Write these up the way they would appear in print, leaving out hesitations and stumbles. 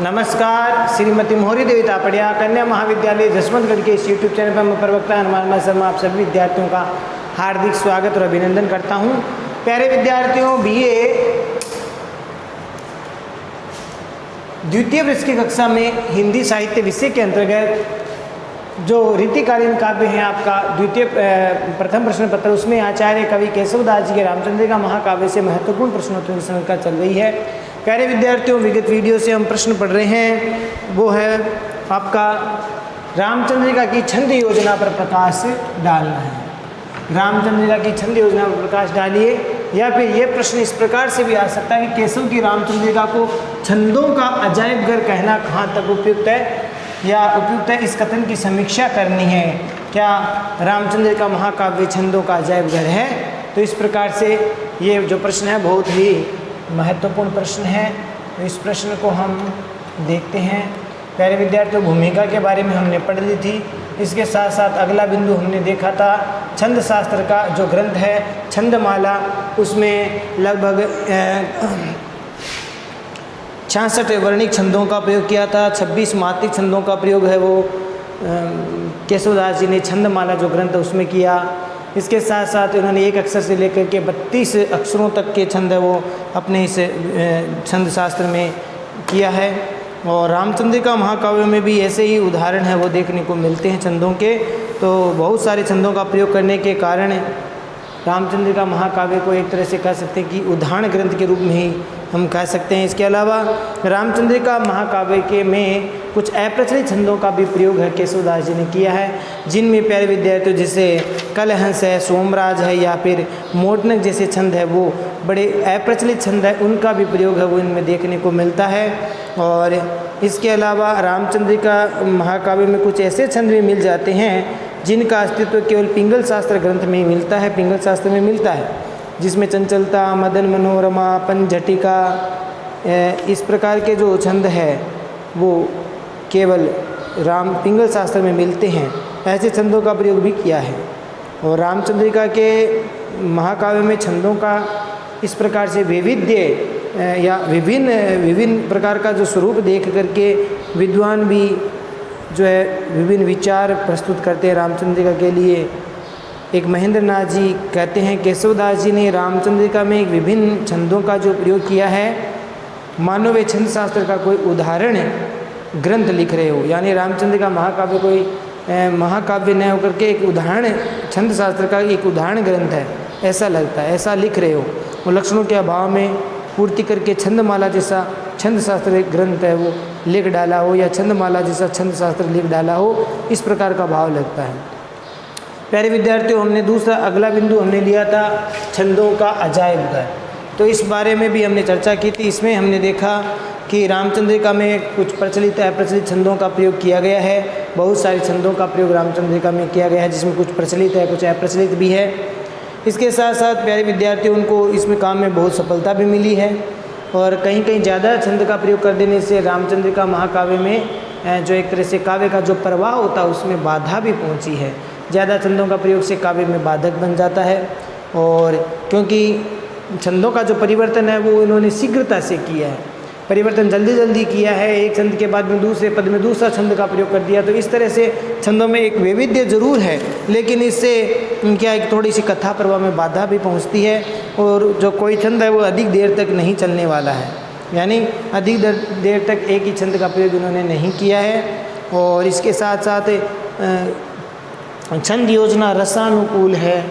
नमस्कार, श्रीमती मोहरी देवी तापड़िया कन्या महाविद्यालय जसवंतगढ़ के इस यूट्यूब चैनल पर मैं प्रवक्ता हनुमान शर्मा आप सभी विद्यार्थियों का हार्दिक स्वागत और अभिनंदन करता हूं। प्यारे विद्यार्थियों, बीए द्वितीय वर्ष की कक्षा में हिंदी साहित्य विषय के अंतर्गत जो रीतिकालीन काव्य है आपका द्वितीय प्रथम प्रश्न पत्र, उसमें आचार्य कवि केशवदास जी के रामचंद्रिका महाकाव्य से महत्वपूर्ण प्रश्नोत्तरी की श्रृंखला चल रही है। प्यारे विद्यार्थियों, विगत वीडियो से हम प्रश्न पढ़ रहे हैं, वो है आपका रामचंद्रिका की छंद योजना पर प्रकाश डालना है। रामचंद्रिका की छंद योजना पर प्रकाश डालिए। या फिर ये प्रश्न इस प्रकार से भी आ सकता है कि केशव की रामचंद्रिका को छंदों का अजायब घर कहना कहाँ तक उपयुक्त है या उपयुक्त है, इस कथन की समीक्षा करनी है। क्या रामचंद्रिका महाकाव्य छंदों का अजायब घर है? तो इस प्रकार से ये जो प्रश्न है बहुत ही महत्वपूर्ण प्रश्न है। तो इस प्रश्न को हम देखते हैं। प्यारे विद्यार्थियों, भूमिका के बारे में हमने पढ़ ली थी। इसके साथ साथ अगला बिंदु हमने देखा था छंद शास्त्र का जो ग्रंथ है छंदमाला, उसमें लगभग 66 वर्णिक छंदों का प्रयोग किया था। 26 मात्रिक छंदों का प्रयोग है वो केशवदास जी ने छंदमाला जो ग्रंथ है उसमें किया। इसके साथ साथ उन्होंने एक अक्षर से लेकर के 32 अक्षरों तक के छंद है वो अपने इस छंद शास्त्र में किया है। और रामचंद्रिका महाकाव्य में भी ऐसे ही उदाहरण है वो देखने को मिलते हैं छंदों के। तो बहुत सारे छंदों का प्रयोग करने के कारण रामचंद्रिका महाकाव्य को एक तरह से कह सकते हैं कि उदाहरण ग्रंथ के रूप में ही हम कह सकते हैं। इसके अलावा रामचंद्रिका महाकाव्य के में कुछ अप्रचलित छंदों का भी प्रयोग है केशवदास जी ने किया है, जिनमें प्यारे विद्यार्थियों जैसे कलहंस है, सोमराज है या फिर मोटनक जैसे छंद है वो बड़े अप्रचलित छंद है, उनका भी प्रयोग है वो इनमें देखने को मिलता है। और इसके अलावा रामचंद्रिका महाकाव्य में कुछ ऐसे छंद भी मिल जाते हैं जिनका अस्तित्व केवल पिंगल शास्त्र ग्रंथ में ही मिलता है, पिंगल शास्त्र में मिलता है, जिसमें चंचलता, मदन मनोरमा, पंचझटिका, इस प्रकार के जो छंद है वो केवल पिंगल शास्त्र में मिलते हैं। ऐसे छंदों का प्रयोग भी किया है। और रामचंद्रिका के महाकाव्य में छंदों का इस प्रकार से वैविध्य या विभिन्न प्रकार का जो स्वरूप देख करके विद्वान भी जो है विभिन्न विचार प्रस्तुत करते हैं रामचंद्रिका के लिए। एक महेंद्र नाथ जी कहते हैं केशवदास जी ने रामचंद्रिका में विभिन्न छंदों का जो प्रयोग किया है मानो वे छंद शास्त्र का कोई उदाहरण ग्रंथ लिख रहे हो, यानी रामचंद्रिका महाकाव्य कोई महाकाव्य न होकर के एक उदाहरण छंद शास्त्र का एक उदाहरण ग्रंथ है ऐसा लगता है, ऐसा लिख रहे हो। वो लक्षणों के अभाव में पूर्ति करके छंदमाला जैसा छंद शास्त्र ग्रंथ है वो लिख डाला हो या छंदमाला जैसा छंद शास्त्र लिख डाला हो, इस प्रकार का भाव लगता है। प्यारे विद्यार्थियों, हमने दूसरा अगला बिंदु हमने लिया था छंदों का अजायब घर। तो इस बारे में भी हमने चर्चा की थी। इसमें हमने देखा कि रामचंद्रिका में कुछ प्रचलित अप्रचलित छंदों का प्रयोग किया गया है। बहुत सारे छंदों का प्रयोग रामचंद्रिका में किया गया है, जिसमें कुछ प्रचलित है कुछ अप्रचलित भी है। इसके साथ साथ प्यारे विद्यार्थियों, उनको इसमें काम में बहुत सफलता भी मिली है। और कहीं कहीं ज़्यादा छंद का प्रयोग कर देने से रामचंद्रिका महाकाव्य में जो एक तरह से काव्य का जो प्रवाह होता है उसमें बाधा भी पहुंची है। ज़्यादा छंदों का प्रयोग से काव्य में बाधक बन जाता है। और क्योंकि छंदों का जो परिवर्तन है वो इन्होंने शीघ्रता से किया है, परिवर्तन जल्दी जल्दी किया है। एक छंद के बाद में दूसरे पद में दूसरा छंद का प्रयोग कर दिया। तो इस तरह से छंदों में एक वैविध्य जरूर है, लेकिन इससे क्या एक थोड़ी सी कथा प्रवाह में बाधा भी पहुंचती है। और जो कोई छंद है वो अधिक देर तक नहीं चलने वाला है, यानी अधिक देर तक एक ही छंद का प्रयोग इन्होंने नहीं किया है। और इसके साथ साथ छंद योजना रसानुकूल है,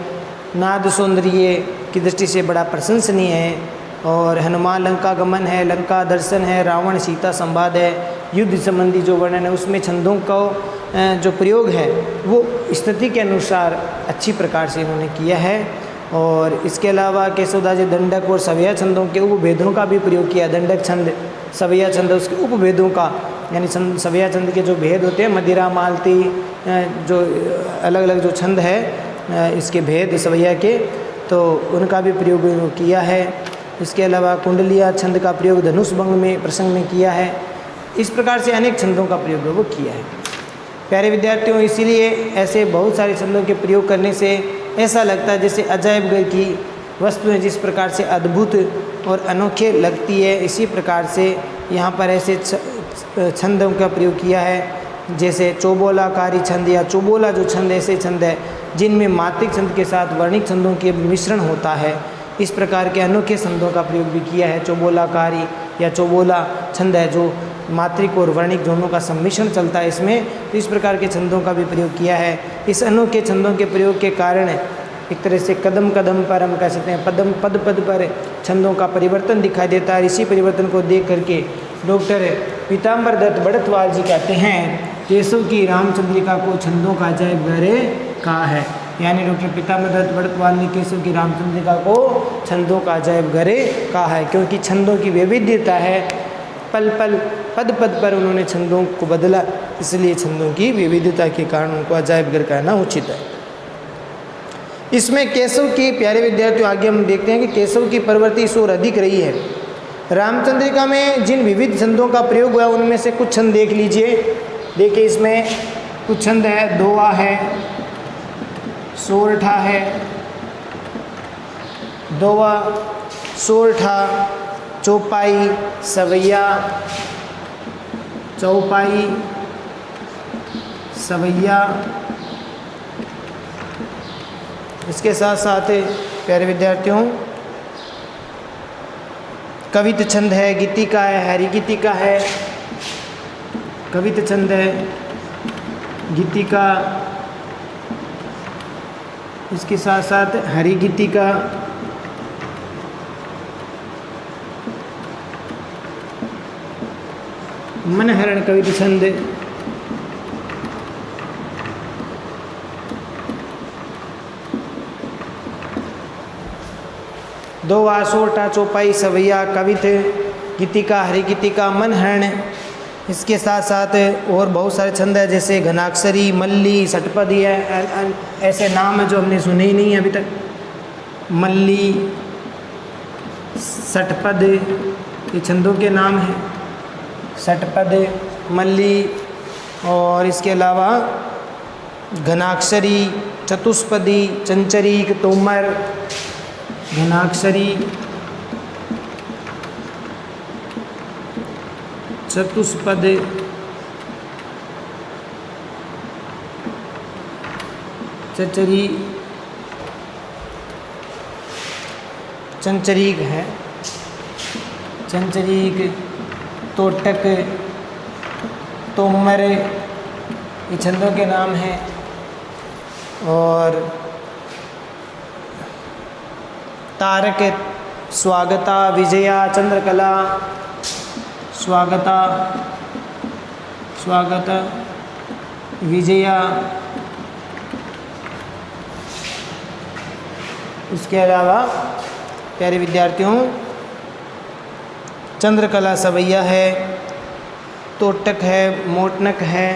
नाद सौंदर्य की दृष्टि से बड़ा प्रशंसनीय है। और हनुमान लंका गमन है, लंका दर्शन है, रावण सीता संवाद है, युद्ध संबंधी जो वर्णन है उसमें छंदों का जो प्रयोग है वो स्थिति के अनुसार अच्छी प्रकार से इन्होंने किया है। और इसके अलावा केशवदास जी दंडक और सवैया छंदों के उपभेदों का भी प्रयोग किया। दंडक छंद, सवैया छंद, उसके उपभेदों का, यानी सवैया छंद के जो भेद होते हैं, मदिरा, मालती, जो अलग अलग जो छंद है इसके भेद सवैया के, तो उनका भी प्रयोग किया है। इसके अलावा कुंडलिया छंद का प्रयोग धनुष भंग में प्रसंग में किया है। इस प्रकार से अनेक छंदों का प्रयोग वो किया है। प्यारे विद्यार्थियों, इसीलिए ऐसे बहुत सारे छंदों के प्रयोग करने से ऐसा लगता है जैसे अजायब घर की वस्तुएं जिस प्रकार से अद्भुत और अनोखे लगती है, इसी प्रकार से यहाँ पर ऐसे छंदों का प्रयोग किया है। जैसे चौबोलाकारी छंद या चौबोला जो छंद ऐसे छंद है जिनमें मात्रिक छंद के साथ वर्णिक छंदों के मिश्रण होता है। इस प्रकार के अनोखे छंदों का प्रयोग भी किया है। चौबोलाकारी या चौबोला छंद है जो मात्रिक और वर्णिक दोनों का सम्मिश्रण चलता है इसमें, तो इस प्रकार के छंदों का भी प्रयोग किया है। इस अनोखे छंदों के प्रयोग के कारण एक तरह से कदम कदम पर हम कह सकते हैं पद पद पर छंदों का परिवर्तन दिखाई देता है। इसी परिवर्तन को देख करके डॉक्टर पीताम्बर दत्त बड़तवाल जी कहते हैं केशव की रामचंद्रिका को छंदों का अजायब घर कहा है। यानी डॉक्टर पीताम्बर दत्त बड़तवाल ने केशव की रामचंद्रिका को छंदों का अजायब घर कहा है, क्योंकि छंदों की वैविध्यता है। पल पल पद पद पर उन्होंने छंदों को बदला, इसलिए छंदों की विविधता के कारण उनको अजायब घर कहना उचित है। इसमें केशव की प्यारे विद्यार्थियों आगे हम देखते हैं कि केशव की प्रवृत्ति इस ओर अधिक रही है। रामचंद्रिका में जिन विविध छंदों का प्रयोग हुआ उनमें से कुछ छंद देख लीजिए। देखिए इसमें कुछ छंद है, दोहा है, सोरठा है, दोहा, सोरठा, चौपाई, सवैया, चौपाई, सवैया। इसके साथ साथ प्यारे विद्यार्थियों कवित छंद है, गीतिका है, हरिगीतिका है, कवित छंद है, गीतिका, इसके साथ साथ हरिगीतिका, मनहरण कवित छंद, दोहा, सोरठा, चौपाई, सवैया, कवित, गीतिका, हरिगीतिका, मनहरण। इसके साथ साथ और बहुत सारे छंद है जैसे घनाक्षरी, मल्ली, षटपदी है, ऐसे नाम है जो हमने सुने ही नहीं है अभी तक। मल्ली, षटपद, ये छंदों के नाम हैं। षटपद, मल्ली, और इसके अलावा घनाक्षरी, चतुष्पदी, चंचरीक, तोमर, घनाक्षरी, चतुष्पद, चचरी, चंचरीक है, चंचरीक, तोटक, तोमर, ये छंदों के नाम हैं। और तारक, स्वागता, विजया, चंद्रकला, स्वागता, स्वागता, विजया। इसके अलावा प्यारे विद्यार्थियों चंद्रकला, सवैया है, तोटक है, मोटनक है,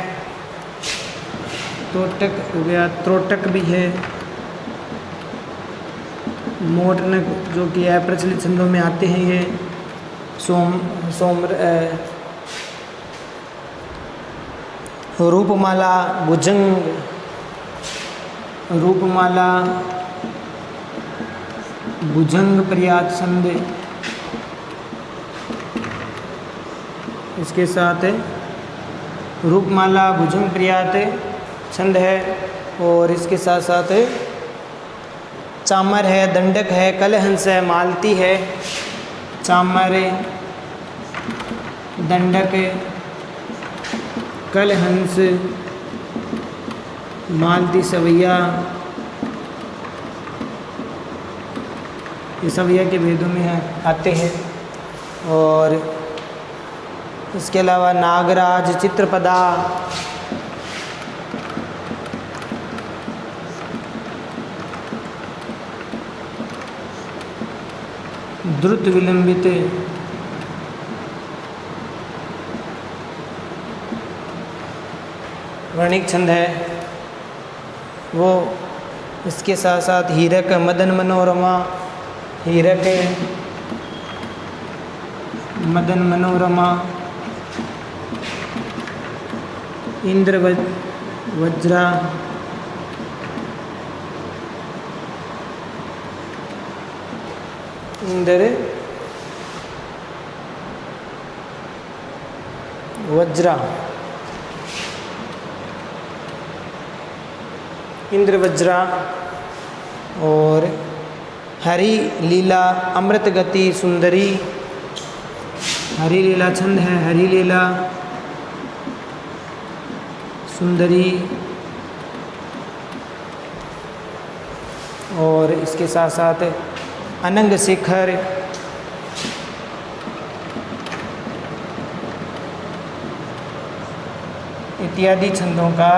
तोटक हो गया, त्रोटक भी है, मोटनक जो कि अप्रचलित छंदों में आते हैं। ये रूपमाला, भुजंग, रूपमाला, भुजंग पर्यात छंद। इसके साथ रूपमाला, भुजंग पर्यात छंद है। और इसके साथ साथ चामर है, दंडक है, कलहंस है, मालती है, चामर, दंडक, कलहंस, मालती, सवैया। ये सवैया के भेदों में आते हैं। और इसके अलावा नागराज, चित्रपदा, द्रुत विलंबित, वर्णिक छंद है वो। इसके साथ साथ हीरक, मदन मनोरमा, हीरक, मदन मनोरमा, इंद्र वज्रा, इंद्र वज्रा, इंद्र वज्रा। और हरि लीला अमृत गति सुंदरी, हरि लीला छंद है, हरि लीला सुंदरी। और इसके साथ साथ अनंग शिखर, इत्यादि छंदों का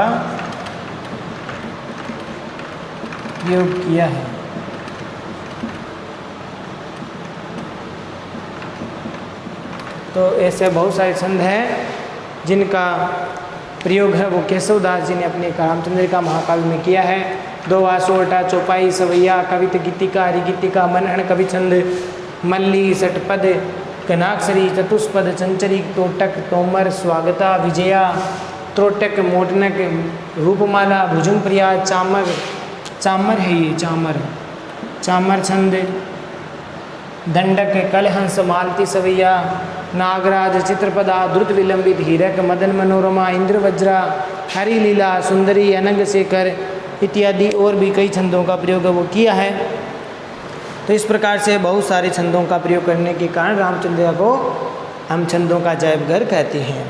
प्रयोग किया है। तो ऐसे बहुत सारे छंद हैं जिनका प्रयोग है वो केशवदास जी ने अपने रामचंद्रिका महाकाव्य में किया है। दोहा, सोरठा, चौपाई, सवैया, कवित गीतिका, हरिगीतिका, मनहण, कवि छंद, मल्ली, षटपद, घनाक्षरी, चतुष्पद, चंचरी, तोटक, तोमर, स्वागता, विजया, त्रोटक, मोटनक, रूपमाला, भुजंग प्रिया, चामर, चामर है ये, चामर, चामर छंद, दंडक, कलहंस, मालती, सवैया, नागराज, चित्रपदा, द्रुत विलंबित, हीरक, मदन मनोरमा, इंद्र वज्रा, हरि लीला सुंदरी, अनंग शेखर इत्यादि और भी कई छंदों का प्रयोग वो किया है। तो इस प्रकार से बहुत सारे छंदों का प्रयोग करने के कारण रामचंद्र को हम छंदों का अजायब घर कहते हैं।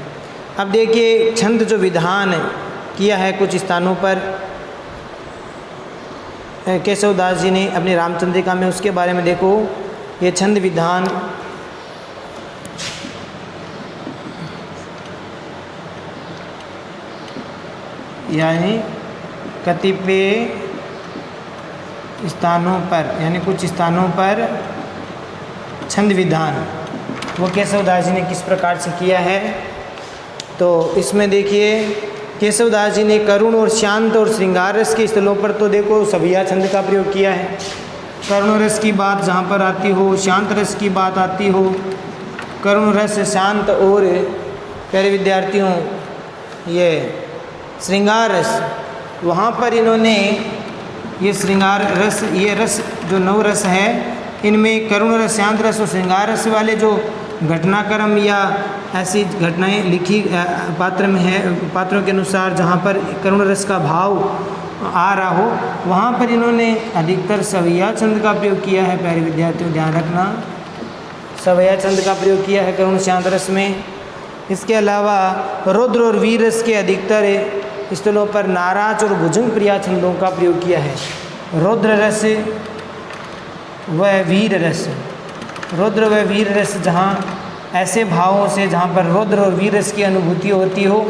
अब देखिए छंद जो विधान किया है कुछ स्थानों पर केशवदास जी ने अपने रामचंद्रिका में, उसके बारे में देखो। ये छंद विधान यानी कतिपय स्थानों पर, यानी कुछ स्थानों पर छंद विधान वो केशवदास जी ने किस प्रकार से किया है। तो इसमें देखिए केशवदास जी ने करुण और शांत और श्रृंगार रस के स्थलों पर तो देखो सवैया छंद का प्रयोग किया है। करुण रस की बात जहाँ पर आती हो, शांत रस की बात आती हो, करुण रस, शांत और प्यारे विद्यार्थियों ये श्रृंगार रस, वहाँ पर इन्होंने ये श्रृंगार रस, ये रस जो 9 रस है इनमें करुण रस, शांत रस और श्रृंगार रस वाले जो घटनाक्रम या ऐसी घटनाएं लिखी पात्र में है, पात्रों के अनुसार जहाँ पर करुण रस का भाव आ रहा हो वहाँ पर इन्होंने अधिकतर सवैया छंद का प्रयोग किया है। प्यारे विद्यार्थियों ध्यान रखना, सवैया छंद का प्रयोग किया है करुण शांत रस में। इसके अलावा रौद्र और वीर रस के अधिकतर स्थलों पर नाराज और भुजंग प्रिया छंदों का प्रयोग किया है। रौद्र रस व वीर रस, रौद्र व वीर रस जहाँ ऐसे भावों से जहाँ पर रौद्र और वीर रस की अनुभूति होती हो,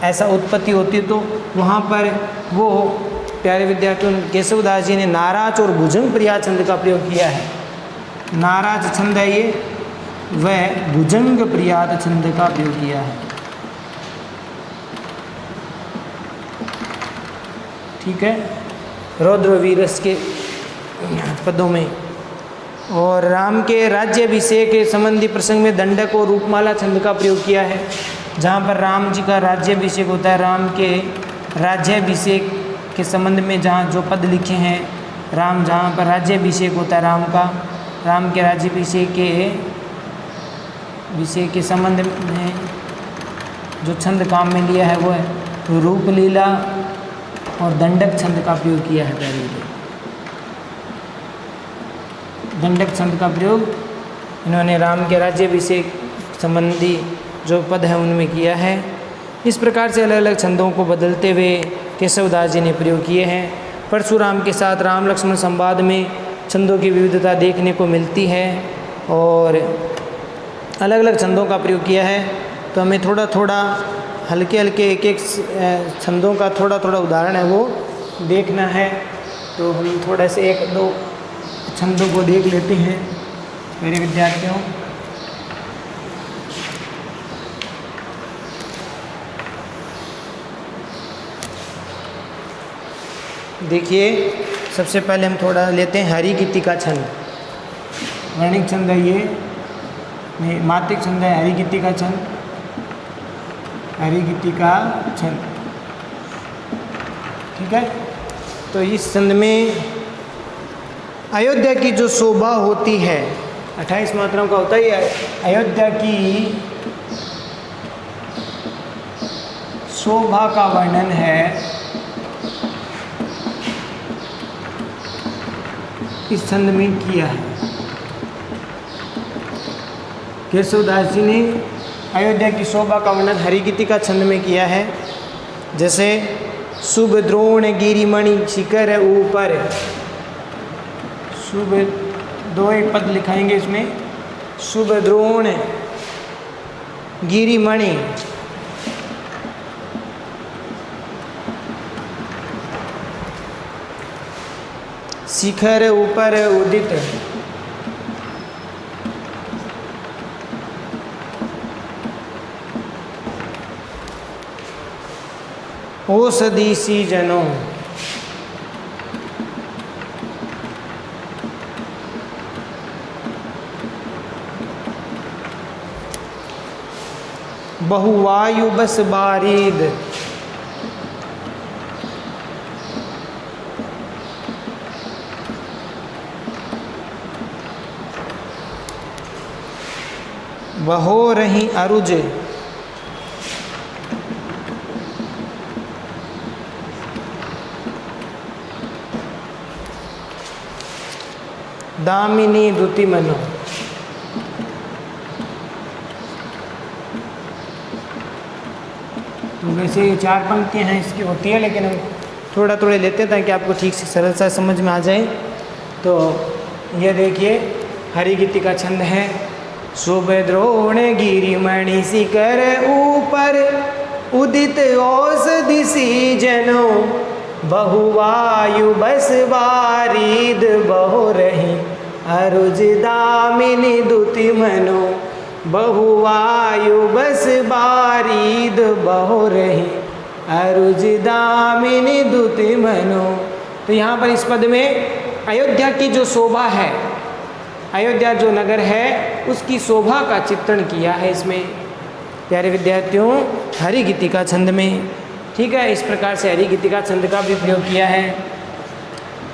ऐसा उत्पत्ति होती तो वहाँ पर वो प्यारे विद्यार्थियों केशवदास जी ने नाराज और भुजंग प्रिया छंद का प्रयोग किया है। नाराज छंद है ये, वह भुजंग प्रियात छंद का प्रयोग किया है। ठीक है, रौद्र वीरस के पदों में। और राम के राज्याभिषेक के संबंधी प्रसंग में दंडक और रूपमाला छंद का प्रयोग किया है। जहाँ पर राम जी का राज्याभिषेक होता है, राम के राज्याभिषेक के संबंध में जहाँ जो पद लिखे हैं, राम जहाँ पर राज्याभिषेक होता है राम का, राम के राज्याभिषेक के विषय के संबंध में जो छंद काम में लिया है वो है रूपलीला और दंडक छंद का प्रयोग किया है। पहले दंडक छंद का प्रयोग इन्होंने राम के राज्याभिषेक संबंधी जो पद है उनमें किया है। इस प्रकार से अलग अलग छंदों को बदलते हुए केशवदास जी ने प्रयोग किए हैं। परशुराम के साथ राम लक्ष्मण संवाद में छंदों की विविधता देखने को मिलती है और अलग अलग छंदों का प्रयोग किया है। तो हमें थोड़ा थोड़ा हल्के हल्के एक एक छंदों का थोड़ा थोड़ा उदाहरण है वो देखना है। तो हम थोड़ा से 1-2 छंदों को देख लेते हैं मेरे विद्यार्थियों। देखिए सबसे पहले हम थोड़ा लेते हैं हरिगीतिका छंद। वर्णिक छंद है ये, मात्रिक छंद है हरिगीतिका छंद, हरिगीतिका छंद। ठीक है, तो इस छंद में अयोध्या की जो शोभा होती है, 28 मात्राओं का होता है। अयोध्या की शोभा का वर्णन है इस छंद में किया है। केशवदास जी ने अयोध्या की शोभा का वर्णन हरिगीतिका छंद में किया है। जैसे शुभ द्रोण गिरिमणि शिखर ऊपर, शुभ दो एक पद लिखाएंगे इसमें, शुभ द्रोण गिरिमणि शिखर ऊपर उदित, औषधि सी जनों, बहुवायु बस बारीद, बहो रही अरुज, दामिनी दुति मनो। तो वैसे ये 4 पंक्तियाँ हैं इसकी होती है, लेकिन हम थोड़ा थोड़ा लेते हैं ताकि आपको ठीक से सरल सा समझ में आ जाए। तो ये देखिए हरिगीतिका छंद है। शुभ द्रोण गिरिमणि शिखर ऊपर उदित औषधि सी जनों, बहुवायु बस बारीद बहो रही अरुज दामिनी दुति मनो, बहुवायु बस बारीद बहो रही अरुज दामिनी दुति मनो। तो यहाँ पर इस पद में अयोध्या की जो शोभा है, अयोध्या जो नगर है उसकी शोभा का चित्रण किया है इसमें प्यारे विद्यार्थियों हरिगीतिका छंद में। ठीक है, इस प्रकार से हरिगीतिका छंद का भी प्रयोग किया है।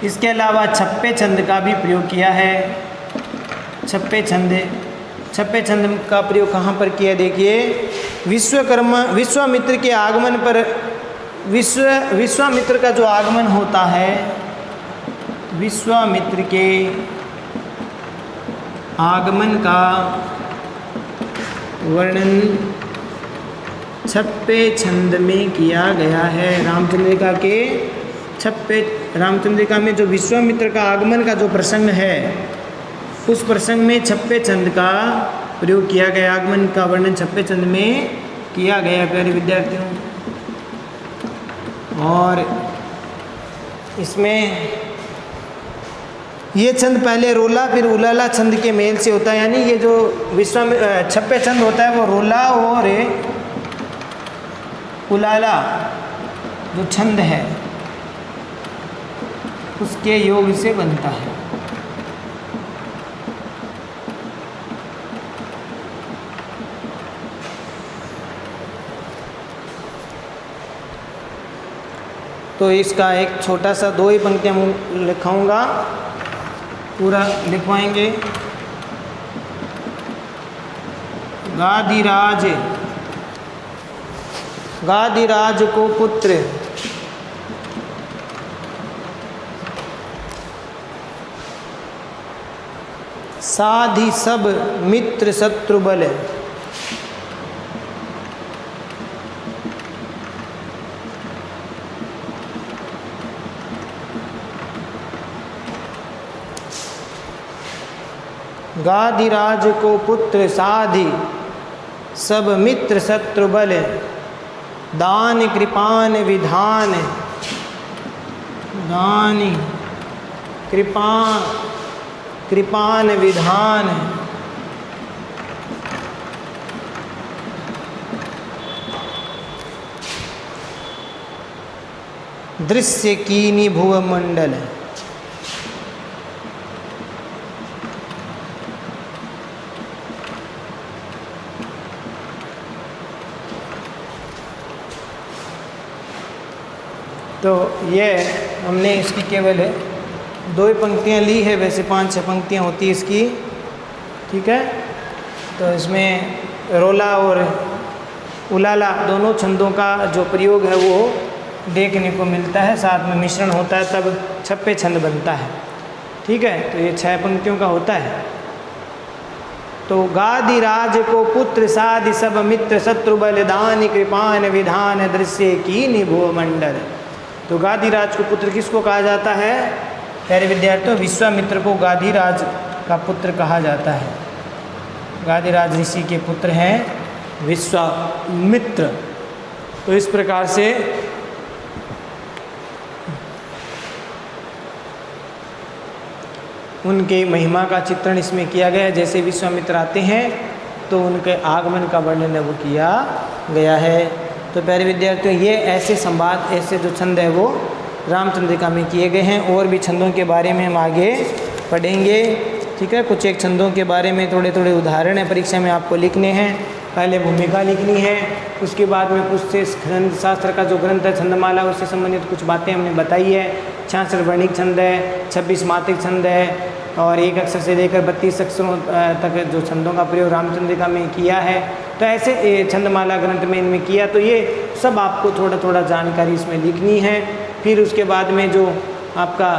इसके अलावा छप्पे छंद का भी प्रयोग किया है। छप्पे छंद का प्रयोग कहाँ पर किया देखिए, विश्वामित्र के आगमन पर, विश्वामित्र का जो आगमन होता है, विश्वामित्र के आगमन का वर्णन छप्पे छंद में किया गया है। रामचंद्रिका के रामचंद्रिका में जो विश्वामित्र का आगमन का जो प्रसंग है, उस प्रसंग में छप्पे छंद का प्रयोग किया गया, आगमन का वर्णन छप्पे छंद में किया गया प्यारे विद्यार्थियों। और इसमें ये छंद पहले रोला फिर उलाला छंद के मेल से होता है, यानी ये जो छप्पे छंद होता है वो रोला और उलाला जो छंद है उसके योग से बनता है। तो इसका एक छोटा सा 2 ही पंक्तियाँ लिखाऊंगा, पूरा लिखवाएंगे। गादिराज को पुत्र साधि सब मित्र शत्रु बल, गादिराज को पुत्र साधि सब मित्र शत्रु बल, दान कृपान विधान, दान कृपान विधान, दृश्य कीनी भुव मंडल। तो ये हमने इसकी केवल 2 ही पंक्तियाँ ली है, वैसे 5-6 पंक्तियाँ होती है इसकी। ठीक है, तो इसमें रोला और उलाला दोनों छंदों का जो प्रयोग है वो देखने को मिलता है, साथ में मिश्रण होता है तब छप्पे छंद बनता है। ठीक है, तो ये 6 पंक्तियों का होता है। तो गादिराज को पुत्र साधि सब मित्र शत्रु बलिदान कृपान विधान दृश्य की निभो मंडल। तो गादिराज को पुत्र किसको कहा जाता है? प्यारे विद्यार्थियों, विश्वामित्र को गादिराज का पुत्र कहा जाता है। गादिराज ऋषि के पुत्र हैं विश्वामित्र। तो इस प्रकार से उनके महिमा का चित्रण इसमें किया गया है। जैसे विश्वामित्र आते हैं तो उनके आगमन का वर्णन वो किया गया है। तो प्यारे विद्यार्थियों, ये ऐसे संवाद, ऐसे जो छंद है वो रामचंद्रिका में किए गए हैं। और भी छंदों के बारे में हम आगे पढ़ेंगे। ठीक है, कुछ एक छंदों के बारे में थोड़े थोड़े उदाहरण है परीक्षा में आपको लिखने हैं। पहले भूमिका लिखनी है, उसके बाद में कुछ से ग्रंथ शास्त्र का जो ग्रंथ है छंदमाला, उससे संबंधित कुछ बातें हमने बताई है। 66 वर्णिक छंद है, 26 मात्रिक छंद है और 1 अक्षर से लेकर 32 अक्षरों तक जो छंदों का प्रयोग रामचंद्रिका में किया है। तो ऐसे छंदमाला ग्रंथ में इनमें किया। तो ये सब आपको थोड़ा थोड़ा जानकारी इसमें लिखनी है। फिर उसके बाद में जो आपका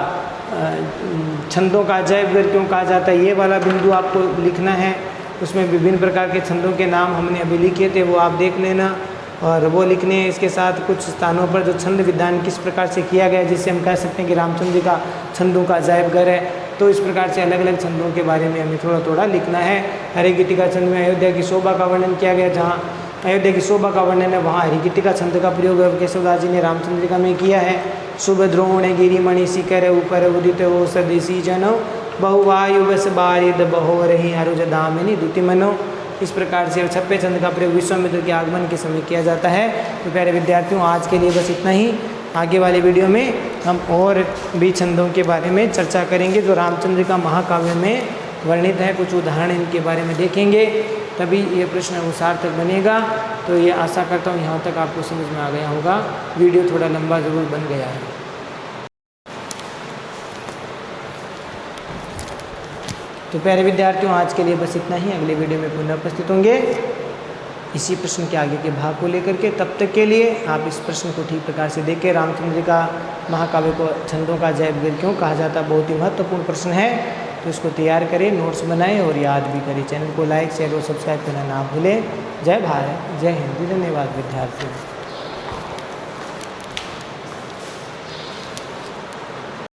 छंदों का अजायब घर क्यों कहा जाता है, ये वाला बिंदु आपको लिखना है। उसमें विभिन्न प्रकार के छंदों के नाम हमने अभी लिखे थे, वो आप देख लेना और वो लिखने हैं। इसके साथ कुछ स्थानों पर जो छंद विधान किस प्रकार से किया गया, जिससे हम कह सकते हैं कि रामचंद्रिका छंदों का अजायब घर है। तो इस प्रकार से अलग अलग छंदों के बारे में हमें थोड़ा थोड़ा लिखना है। हरिगीतिका छंद में अयोध्या की शोभा का वर्णन किया गया, जहाँ अयोध्या की शोभा का वर्णन है वहाँ हरिगीतिका छंद का प्रयोग केशवदास जी ने रामचंद्रिका में किया है। शुभ द्रोण गिरिमणि शिखर ऊपर उदित हो सदेशी जनो बहुवायु बस बारिद बहो रही अरुज दामिनी दुति मनो। इस प्रकार से छप्पे छंद का प्रयोग विश्वामित्र के आगमन के समय किया जाता है। तो प्यारे विद्यार्थियों, आज के लिए बस इतना ही। आगे वाले वीडियो में हम और भी छंदों के बारे में चर्चा करेंगे जो रामचंद्रिका महाकाव्य में वर्णित है। कुछ उदाहरण इनके बारे में देखेंगे, तभी ये प्रश्न वो सार्थक बनेगा। तो ये आशा करता हूँ यहाँ तक आपको समझ में आ गया होगा। वीडियो थोड़ा लंबा ज़रूर बन गया है। तो प्यारे विद्यार्थियों, आज के लिए बस इतना ही। अगले वीडियो में पुनः उपस्थित होंगे इसी प्रश्न के आगे के भाग को लेकर के। तब तक के लिए आप इस प्रश्न को ठीक प्रकार से देखें। रामचंद्रिका महाकाव्य को छंदों का अजायब घर क्यों कहा जाता है, बहुत ही महत्वपूर्ण प्रश्न है। तो इसको तैयार करें, नोट्स बनाएं और याद भी करें। चैनल को लाइक शेयर और सब्सक्राइब करना ना भूलें। जय भारत, जय हिंद। धन्यवाद विद्यार्थियों।